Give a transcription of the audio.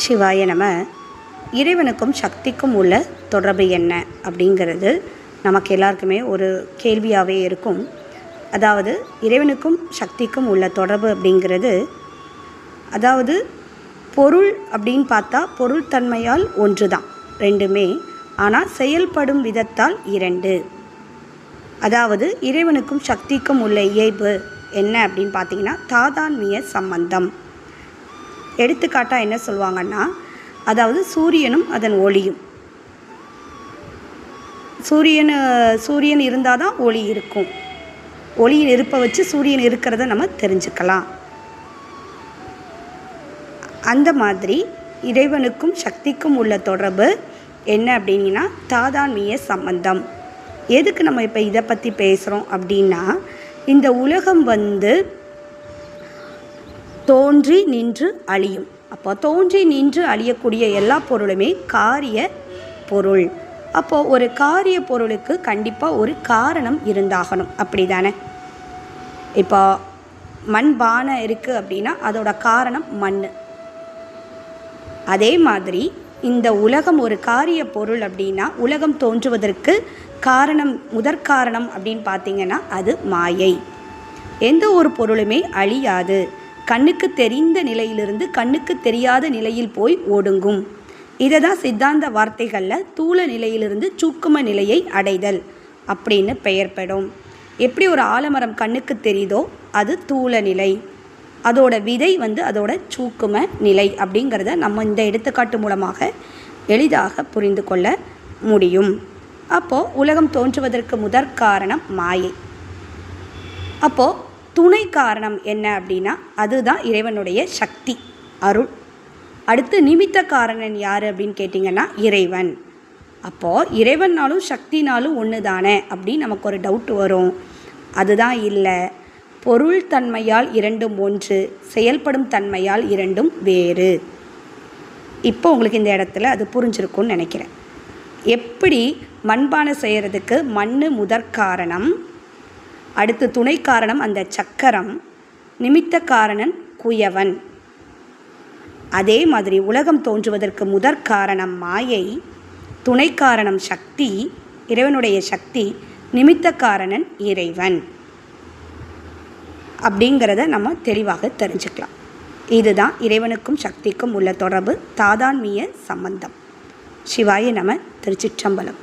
சிவாய நம. இறைவனுக்கும் சக்திக்கும் உள்ள தொடர்பு என்ன அப்படிங்கிறது நமக்கு எல்லாருக்குமே ஒரு கேள்வியாகவே இருக்கும். அதாவது இறைவனுக்கும் சக்திக்கும் உள்ள தொடர்பு அப்படிங்கிறது, அதாவது பொருள் அப்படின்னு பார்த்தா பொருள் தன்மையால் ஒன்று தான் ரெண்டுமே, ஆனால் செயல்படும் விதத்தால் இரண்டு. அதாவது இறைவனுக்கும் சக்திக்கும் உள்ள இயல்பு என்ன அப்படின்னு பார்த்தீங்கன்னா தாதான்மிய சம்பந்தம். எடுத்துக்காட்டாக என்ன சொல்லுவாங்கன்னா, அதாவது சூரியனும் அதன் ஒளியும், சூரியன் இருந்தால் தான் ஒளி இருக்கும். ஒளியில் இருப்ப வச்சு சூரியன் இருக்கிறத நம்ம தெரிஞ்சுக்கலாம். அந்த மாதிரி இறைவனுக்கும் சக்திக்கும் உள்ள தொடர்பு என்ன அப்படின்னா தாதான்மிய சம்பந்தம். எதுக்கு நம்ம இப்போ இதை பற்றி பேசுகிறோம் அப்படின்னா, இந்த உலகம் தோன்றி நின்று அழியும். அப்போ தோன்றி நின்று அழியக்கூடிய எல்லா பொருளுமே காரிய பொருள். அப்போது ஒரு காரிய பொருளுக்கு கண்டிப்பாக ஒரு காரணம் இருந்தாகணும், அப்படி தானே? இப்போ மண் பானை இருக்குது அப்படின்னா அதோட காரணம் மண். அதே மாதிரி இந்த உலகம் ஒரு காரிய பொருள் அப்படின்னா உலகம் தோன்றுவதற்கு காரணம், முதற்காரணம் அப்படின்னு பார்த்திங்கன்னா அது மாயை. எந்த ஒரு பொருளுமே அழியாது. கண்ணுக்கு தெரிந்த நிலையிலிருந்து கண்ணுக்கு தெரியாத நிலையில் போய் ஒடுங்கும். இதை தான் சித்தாந்த வார்த்தைகளில் தூள நிலையிலிருந்து சூக்கும நிலையை அடைதல் அப்படின்னு பெயர்படும். எப்படி ஒரு ஆலமரம் கண்ணுக்கு தெரியுதோ அது தூள நிலை, அதோட விதை அதோட சூக்கும நிலை அப்படிங்கிறத நம்ம இந்த எடுத்துக்காட்டு மூலமாக எளிதாக புரிந்து கொள்ள முடியும். அப்போது உலகம் தோன்றுவதற்கு முதற்காரணம் மாயை. அப்போது துணை காரணம் என்ன அப்படின்னா அதுதான் இறைவனுடைய சக்தி, அருள். அடுத்து நிமித்த காரணன் யார் அப்படின்னு கேட்டிங்கன்னா இறைவன். அப்போது இறைவனாலும் சக்தினாலும் ஒன்று தானே அப்படின்னு நமக்கு ஒரு டவுட் வரும். அதுதான் இல்லை, பொருள் தன்மையால் இரண்டும் ஒன்று, செயல்படும் தன்மையால் இரண்டும் வேறு. இப்போ உங்களுக்கு இந்த இடத்துல அது புரிஞ்சிருக்கும்னு நினைக்கிறேன். எப்படி மண்பானை செய்கிறதுக்கு மண் முதற்காரணம், அடுத்து துணை காரணம் அந்த சக்கரம், நிமித்த காரணன் குயவன். அதே மாதிரி உலகம் தோன்றுவதற்கு முதற்காரணம் மாயை, துணை காரணம் சக்தி, இறைவனுடைய சக்தி, நிமித்த காரணன் இறைவன் அப்படிங்கிறத நம்ம தெளிவாக தெரிஞ்சுக்கலாம். இதுதான் இறைவனுக்கும் சக்திக்கும் உள்ள தொடர்பு, தாதான்மிய சம்பந்தம். சிவாய நம. திருச்சிற்றம்பலம்.